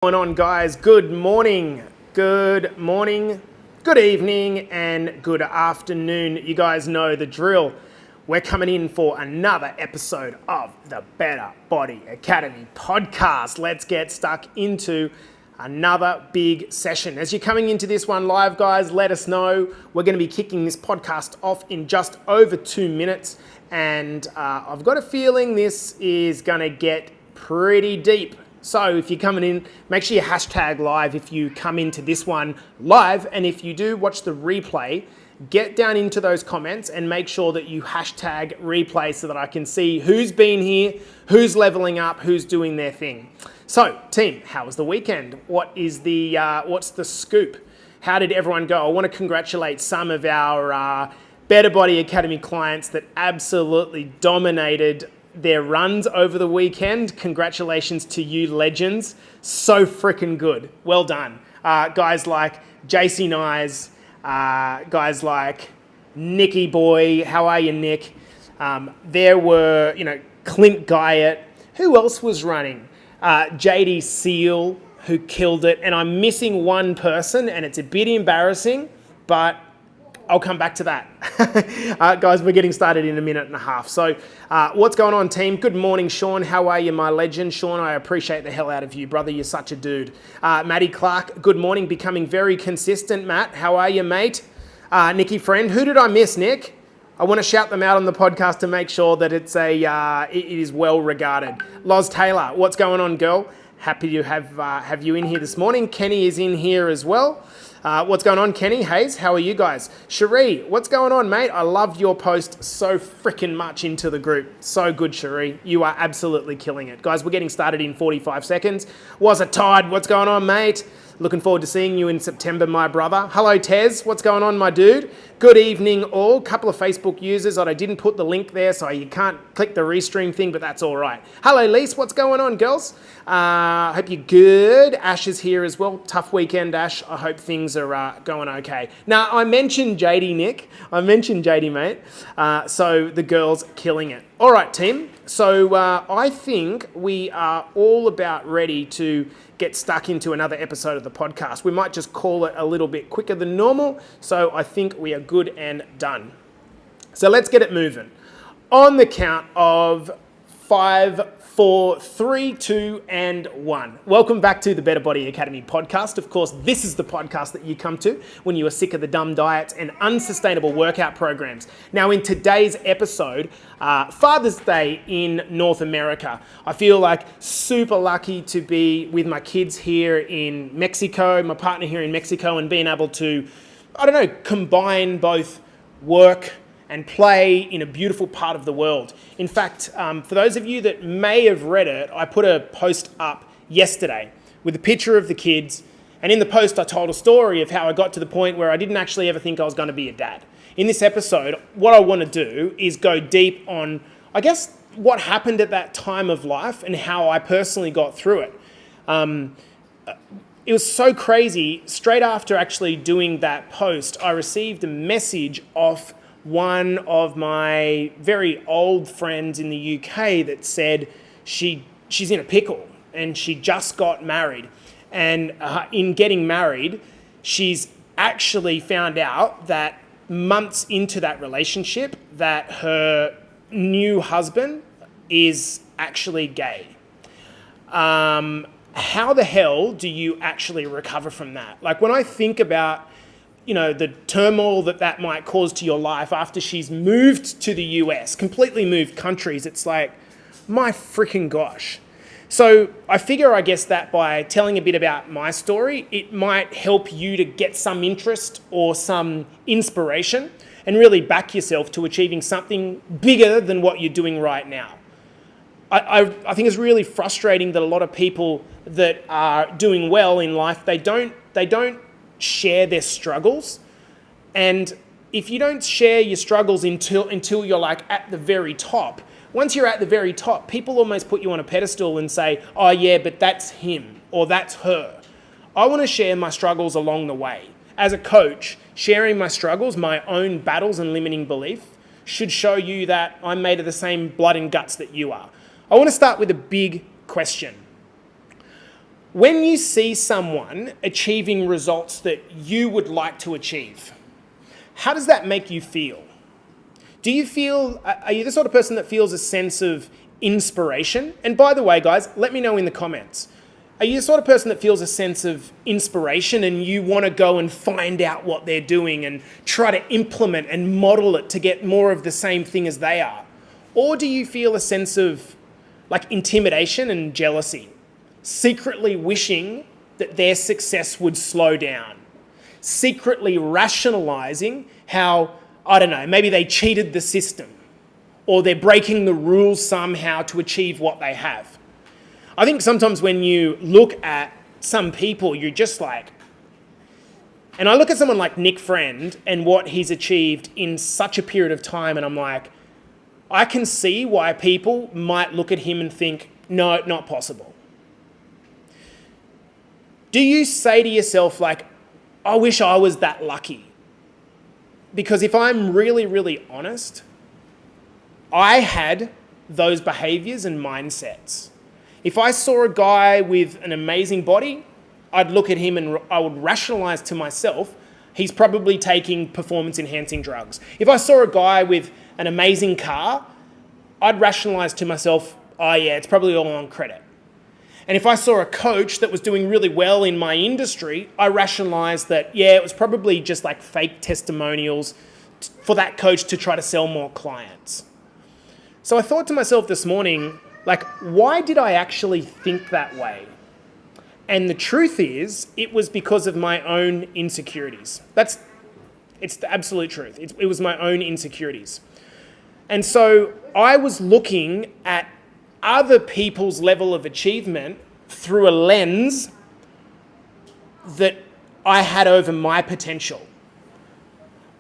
Going on, guys? Good morning, good evening, and good afternoon. You guys know the drill. We're coming in for another episode of the Better Body Academy podcast. Let's get stuck into another big session. As you're coming into this one live, guys, let us know. We're going to be kicking this podcast off in just over 2 minutes, and I've got a feeling this is going to get pretty deep. So if you're coming in, make sure you hashtag live if you come into this one live. And if you do watch the replay, get down into those comments and make sure that you hashtag replay so that I can see who's been here, who's leveling up, who's doing their thing. So team, how was the weekend? What's the scoop? How did everyone go? I want to congratulate some of our Better Body Academy clients that absolutely dominated their runs over the weekend. Congratulations to you legends. So freaking good. Well done. Guys like JC Nyes, guys like Nicky Boy. How are you, Nick? There were, Clint Guyett. Who else was running? JD Seal, who killed it. And I'm missing one person, and it's a bit embarrassing, but I'll come back to that. Guys, we're getting started in a minute and a half. So what's going on, team? Good morning, Sean. How are you, my legend? Sean, I appreciate the hell out of you, brother. You're such a dude. Matty Clark, good morning. Becoming very consistent, Matt. How are you, mate? Nicky Friend, who did I miss, Nick? I want to shout them out on the podcast to make sure that it is well regarded. Loz Taylor, what's going on, girl? Happy to have you in here this morning. Kenny is in here as well. What's going on, Kenny? Hayes, how are you guys? Cherie, what's going on, mate? I loved your post so freaking much into the group. So good, Cherie. You are absolutely killing it. Guys, we're getting started in 45 seconds. Was it Todd? What's going on, mate? Looking forward to seeing you in September, my brother. Hello, Tez. What's going on, my dude? Good evening, all. Couple of Facebook users that I didn't put the link there, so you can't click the restream thing, but that's all right. Hello, Lise. What's going on, girls? Hope you're good. Ash is here as well. Tough weekend, Ash. I hope things are going okay. Now, I mentioned JD, Nick. I mentioned JD, mate. So the girls killing it. All right, team. So I think we are all about ready to get stuck into another episode of the podcast. We might just call it a little bit quicker than normal. So I think we are good and done. So let's get it moving. On the count of 5, 4, 3, 2, and 1. Welcome back to the Better Body Academy podcast. Of course, this is the podcast that you come to when you are sick of the dumb diets and unsustainable workout programs. Now, in today's episode, Father's Day in North America. I feel like super lucky to be with my kids here in Mexico, my partner here in Mexico, and being able to, combine both work and play in a beautiful part of the world. In fact, for those of you that may have read it, I put a post up yesterday with a picture of the kids, and in the post I told a story of how I got to the point where I didn't actually ever think I was going to be a dad. In this episode, what I want to do is go deep on, what happened at that time of life and how I personally got through it. It was so crazy. Straight after actually doing that post, I received a message off one of my very old friends in the UK that said she's in a pickle and she just got married. And in getting married, she's actually found out that months into that relationship that her new husband is actually gay. How the hell do you actually recover from that? Like, when I think about the turmoil that might cause to your life after she's moved to the US, completely moved countries, it's like, my freaking gosh. So I figure, that by telling a bit about my story, it might help you to get some interest or some inspiration and really back yourself to achieving something bigger than what you're doing right now. I think it's really frustrating that a lot of people that are doing well in life, they don't share their struggles. And if you don't share your struggles until you're like at the very top, once you're at the very top, people almost put you on a pedestal and say, oh yeah, but that's him or that's her. I want to share my struggles along the way. As a coach, sharing my struggles, my own battles and limiting belief should show you that I'm made of the same blood and guts that you are. I want to start with a big question. When you see someone achieving results that you would like to achieve, how does that make you feel? Are you the sort of person that feels a sense of inspiration? And by the way, guys, let me know in the comments. Are you the sort of person that feels a sense of inspiration and you want to go and find out what they're doing and try to implement and model it to get more of the same thing as they are? Or do you feel a sense of intimidation and jealousy, secretly wishing that their success would slow down, secretly rationalizing how, I don't know, maybe they cheated the system or they're breaking the rules somehow to achieve what they have? I think sometimes when you look at some people, you're just like, and I look at someone like Nick Friend and what he's achieved in such a period of time, and I'm like, I can see why people might look at him and think, no, not possible. Do you say to yourself, I wish I was that lucky? Because if I'm really, really honest, I had those behaviors and mindsets. If I saw a guy with an amazing body, I'd look at him and I would rationalize to myself, he's probably taking performance-enhancing drugs. If I saw a guy with an amazing car, I'd rationalize to myself, oh yeah, it's probably all on credit. And if I saw a coach that was doing really well in my industry, I rationalized that, yeah, it was probably just fake testimonials for that coach to try to sell more clients. So I thought to myself this morning, why did I actually think that way? And the truth is, it was because of my own insecurities. It's the absolute truth. It was my own insecurities. And so I was looking at other people's level of achievement through a lens that I had over my potential.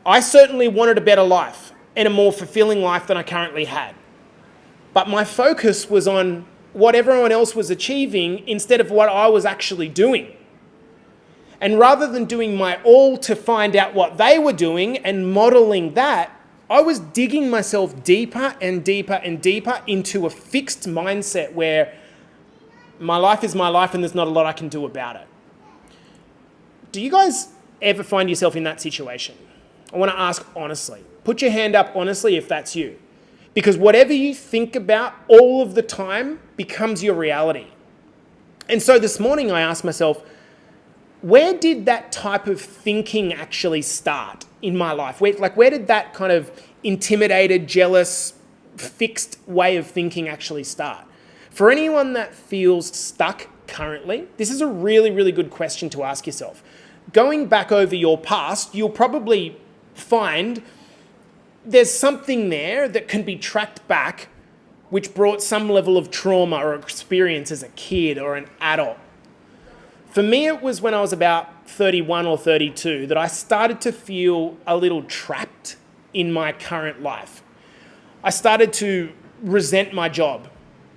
I certainly wanted a better life and a more fulfilling life than I currently had. But my focus was on what everyone else was achieving instead of what I was actually doing. And rather than doing my all to find out what they were doing and modeling that, I was digging myself deeper and deeper and deeper into a fixed mindset where my life is my life and there's not a lot I can do about it. Do you guys ever find yourself in that situation? I want to ask honestly. Put your hand up honestly if that's you. Because whatever you think about all of the time becomes your reality. And so this morning I asked myself, where did that type of thinking actually start in my life? Where did that kind of intimidated, jealous, fixed way of thinking actually start? For anyone that feels stuck currently, this is a really, really good question to ask yourself. Going back over your past, you'll probably find there's something there that can be tracked back which brought some level of trauma or experience as a kid or an adult. For me, it was when I was about 31 or 32 that I started to feel a little trapped in my current life. I started to resent my job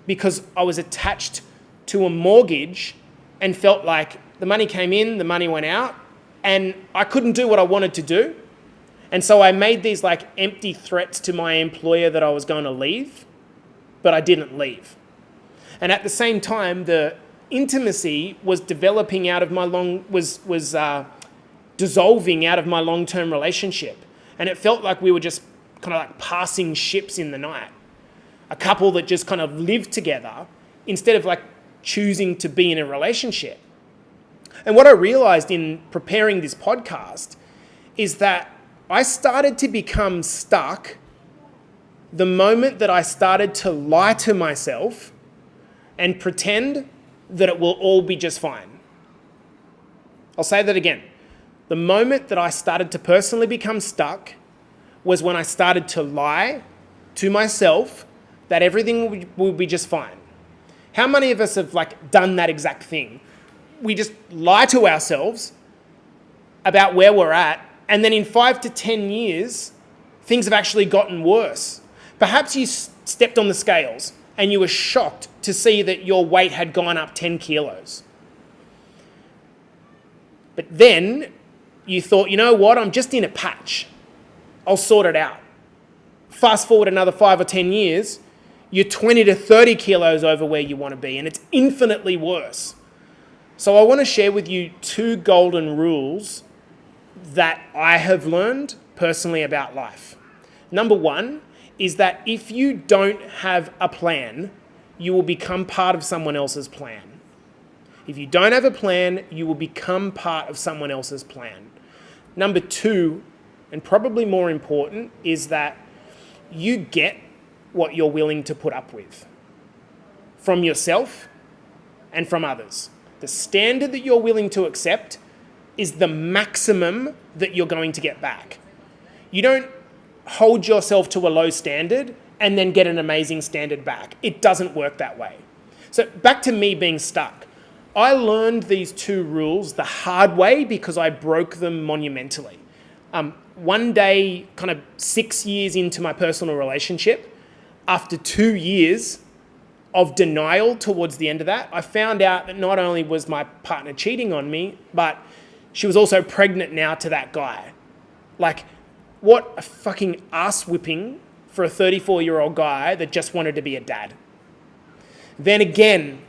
because I was attached to a mortgage and felt like the money came in, the money went out, and I couldn't do what I wanted to do. And so I made these empty threats to my employer that I was going to leave, but I didn't leave. And at the same time, the intimacy was developing out of my dissolving out of my long-term relationship. And it felt like we were just kind of passing ships in the night. A couple that just kind of lived together instead of choosing to be in a relationship. And what I realized in preparing this podcast is that I started to become stuck the moment that I started to lie to myself and pretend that it will all be just fine. I'll say that again. The moment that I started to personally become stuck was when I started to lie to myself that everything will be just fine. How many of us have done that exact thing? We just lie to ourselves about where we're at, and then in 5 to 10 years, things have actually gotten worse. Perhaps you stepped on the scales and you were shocked to see that your weight had gone up 10 kilos. But then you thought, you know what, I'm just in a patch. I'll sort it out. Fast forward another 5 or 10 years, you're 20 to 30 kilos over where you want to be, and it's infinitely worse. So I want to share with you 2 golden rules that I have learned personally about life. Number 1 is that if you don't have a plan, you will become part of someone else's plan. If you don't have a plan, you will become part of someone else's plan. Number 2, and probably more important, is that you get what you're willing to put up with from yourself and from others. The standard that you're willing to accept is the maximum that you're going to get back. You don't hold yourself to a low standard and then get an amazing standard back. It doesn't work that way. So back to me being stuck. I learned these 2 rules the hard way because I broke them monumentally. One day, kind of 6 years into my personal relationship, after 2 years of denial towards the end of that, I found out that not only was my partner cheating on me, but she was also pregnant now to that guy. Like, what a fucking ass whipping for a 34-year-old guy that just wanted to be a dad. Then again,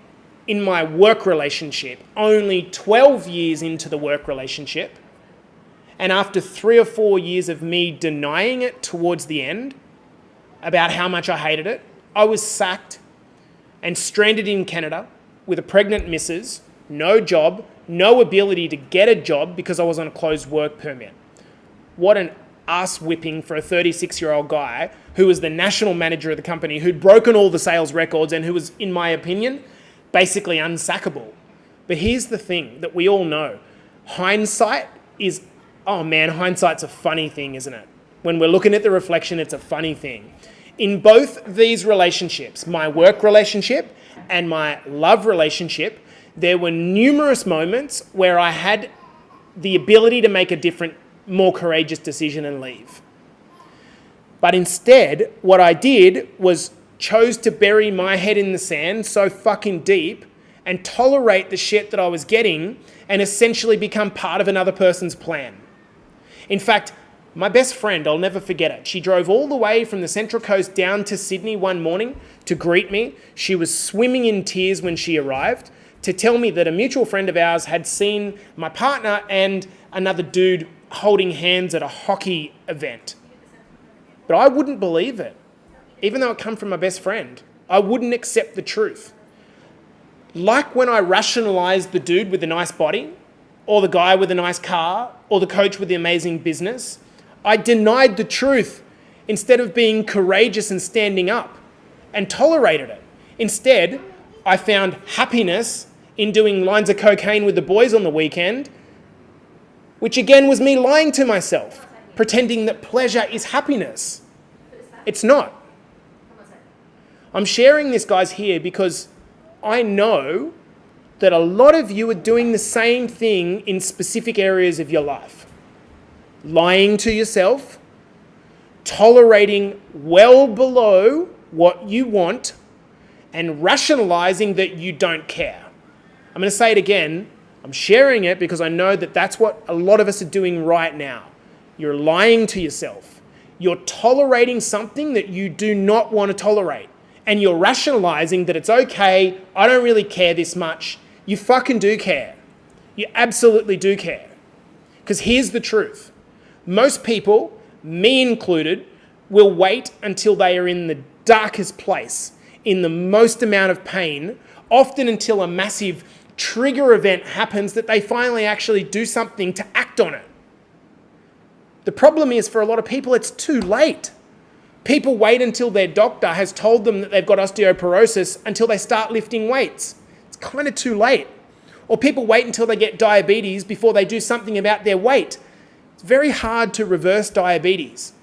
in my work relationship, only 12 years into the work relationship, and after 3 or 4 years of me denying it towards the end about how much I hated it, I was sacked and stranded in Canada with a pregnant missus, no job, no ability to get a job because I was on a closed work permit. What an ass whipping for a 36-year-old guy who was the national manager of the company, who'd broken all the sales records and who was, in my opinion, basically unsackable. But here's the thing that we all know. Hindsight is, hindsight's a funny thing, isn't it? When we're looking at the reflection, it's a funny thing. In both these relationships, my work relationship and my love relationship, there were numerous moments where I had the ability to make a different, more courageous decision and leave. But instead, what I did was chose to bury my head in the sand so fucking deep and tolerate the shit that I was getting and essentially become part of another person's plan. In fact, my best friend, I'll never forget it. She drove all the way from the Central Coast down to Sydney one morning to greet me. She was swimming in tears when she arrived to tell me that a mutual friend of ours had seen my partner and another dude holding hands at a hockey event. But I wouldn't believe it. Even though it come from my best friend, I wouldn't accept the truth. Like when I rationalized the dude with the nice body, or the guy with a nice car, or the coach with the amazing business, I denied the truth instead of being courageous and standing up and tolerated it. Instead, I found happiness in doing lines of cocaine with the boys on the weekend, which again was me lying to myself, pretending that pleasure is happiness. It's not. I'm sharing this, guys, here because I know that a lot of you are doing the same thing in specific areas of your life. Lying to yourself, tolerating well below what you want, and rationalizing that you don't care. I'm going to say it again. I'm sharing it because I know that that's what a lot of us are doing right now. You're lying to yourself. You're tolerating something that you do not want to tolerate. And you're rationalizing that it's okay, I don't really care this much. You fucking do care. You absolutely do care. Because here's the truth. Most people, me included, will wait until they are in the darkest place, in the most amount of pain, often until a massive trigger event happens that they finally actually do something to act on it. The problem is for a lot of people, it's too late. People wait until their doctor has told them that they've got osteoporosis until they start lifting weights. It's kind of too late. Or people wait until they get diabetes before they do something about their weight. It's very hard to reverse diabetes.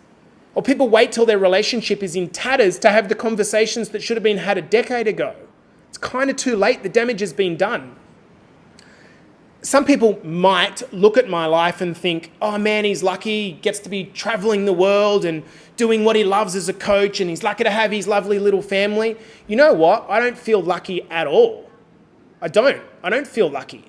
Or people wait till their relationship is in tatters to have the conversations that should have been had a decade ago. It's kind of too late. The damage has been done. Some people might look at my life and think, oh man, he's lucky, he gets to be traveling the world and doing what he loves as a coach, and he's lucky to have his lovely little family. You know what? I don't feel lucky at all. I don't feel lucky.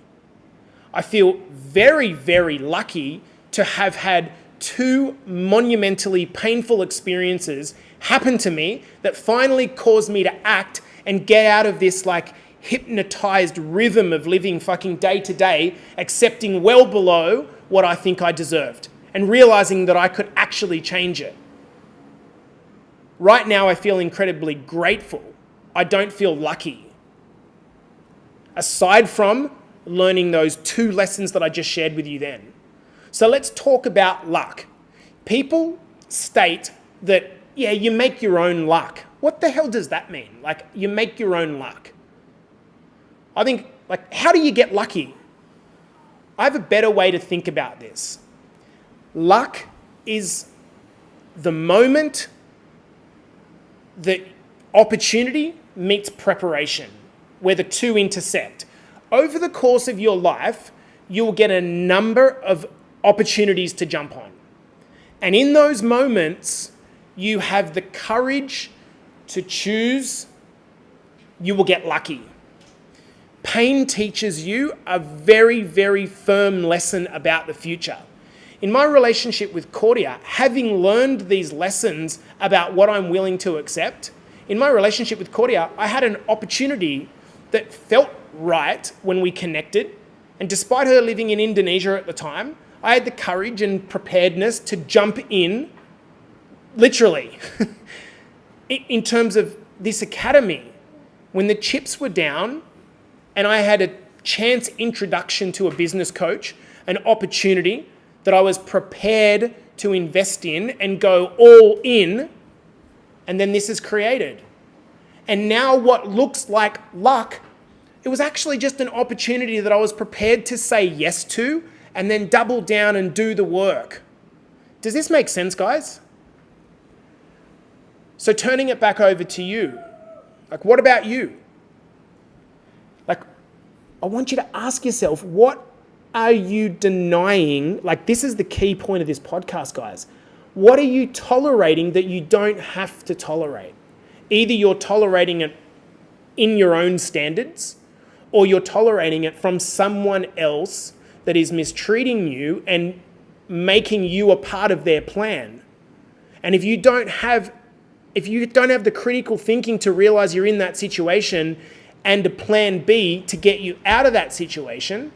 I feel very, very lucky to have had 2 monumentally painful experiences happen to me that finally caused me to act and get out of this like hypnotized rhythm of living fucking day to day, accepting well below what I think I deserved and realizing that I could actually change it. Right now, I feel incredibly grateful. I don't feel lucky. Aside from learning those 2 lessons that I just shared with you then. So let's talk about luck. People state that, yeah, you make your own luck. What the hell does that mean? Like, you make your own luck. I think, like, how do you get lucky? I have a better way to think about this. Luck is the moment that opportunity meets preparation, where the 2 intersect. Over the course of your life, you'll get a number of opportunities to jump on. And in those moments, you have the courage to choose, you will get lucky. Pain teaches you a very, very firm lesson about the future. In my relationship with Cordia, having learned these lessons about what I'm willing to accept, in my relationship with Cordia, I had an opportunity that felt right when we connected. And despite her living in Indonesia at the time, I had the courage and preparedness to jump in, literally, in terms of this academy. When the chips were down and I had a chance introduction to a business coach, an opportunity that I was prepared to invest in and go all in, and then this is created. And now what looks like luck, it was actually just an opportunity that I was prepared to say yes to and then double down and do the work. Does this make sense, guys? So turning it back over to you, like, what about you? Like, I want you to ask yourself, what are you denying? Like, this is the key point of this podcast, guys. What are you tolerating that you don't have to tolerate? Either you're tolerating it in your own standards, or you're tolerating it from someone else that is mistreating you and making you a part of their plan. And if you don't have the critical thinking to realize you're in that situation and a plan B to get you out of that situation,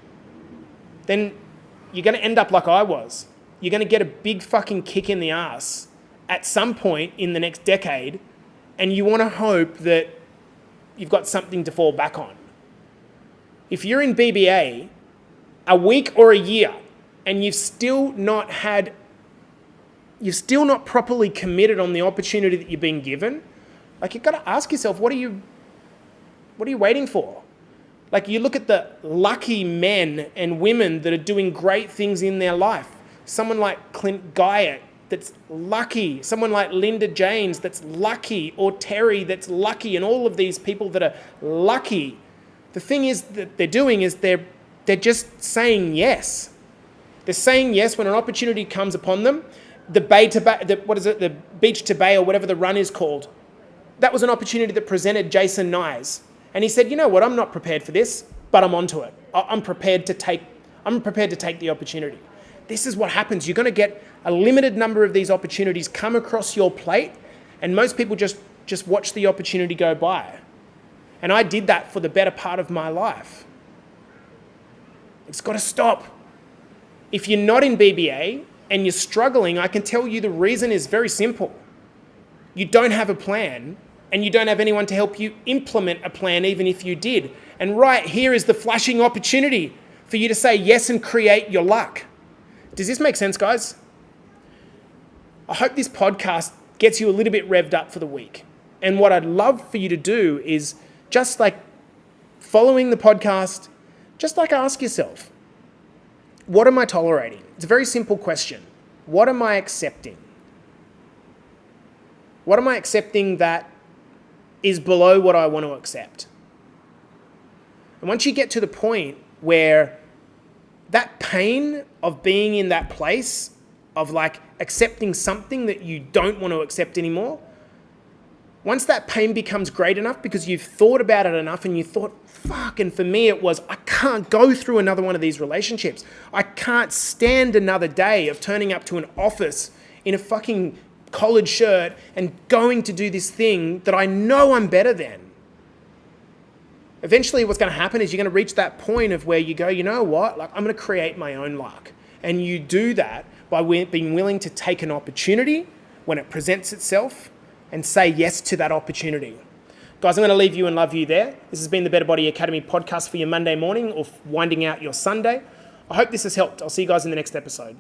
then you're going to end up like I was. You're going to get a big fucking kick in the ass at some point in the next decade, and you want to hope that you've got something to fall back on. If you're in BBA a week or a year and you've still not properly committed on the opportunity that you've been given, like, you've got to ask yourself, what are you waiting for? Like, you look at the lucky men and women that are doing great things in their life. Someone like Clint Guyett that's lucky. Someone like Linda James that's lucky. Or Terry that's lucky. And all of these people that are lucky. The thing is that they're doing is they're just saying yes. They're saying yes when an opportunity comes upon them. The Beach to Bay or whatever the run is called. That was an opportunity that presented Jason Nyes. And he said, you know what, I'm not prepared for this, but I'm onto it. I'm prepared to take the opportunity. This is what happens. You're going to get a limited number of these opportunities come across your plate, and most people just watch the opportunity go by. And I did that for the better part of my life. It's got to stop. If you're not in BBA and you're struggling, I can tell you the reason is very simple. You don't have a plan, and you don't have anyone to help you implement a plan, even if you did. And right here is the flashing opportunity for you to say yes and create your luck. Does this make sense, guys? I hope this podcast gets you a little bit revved up for the week. And what I'd love for you to do is, just like following the podcast, just like ask yourself, what am I tolerating? It's a very simple question. What am I accepting? What am I accepting that is below what I want to accept? And once you get to the point where that pain of being in that place of like accepting something that you don't want to accept anymore, once that pain becomes great enough because you've thought about it enough and you thought, fuck, and for me it was, I can't go through another one of these relationships. I can't stand another day of turning up to an office in a fucking collared shirt and going to do this thing that I know I'm better than. eventually what's going to happen is you're going to reach that point of where you go, you know what, like I'm going to create my own luck. And you do that by being willing to take an opportunity when it presents itself and say yes to that opportunity. Guys, I'm going to leave you and love you there. This has been the Better Body Academy podcast for your Monday morning or winding out your Sunday. I hope this has helped. I'll see you guys in the next episode.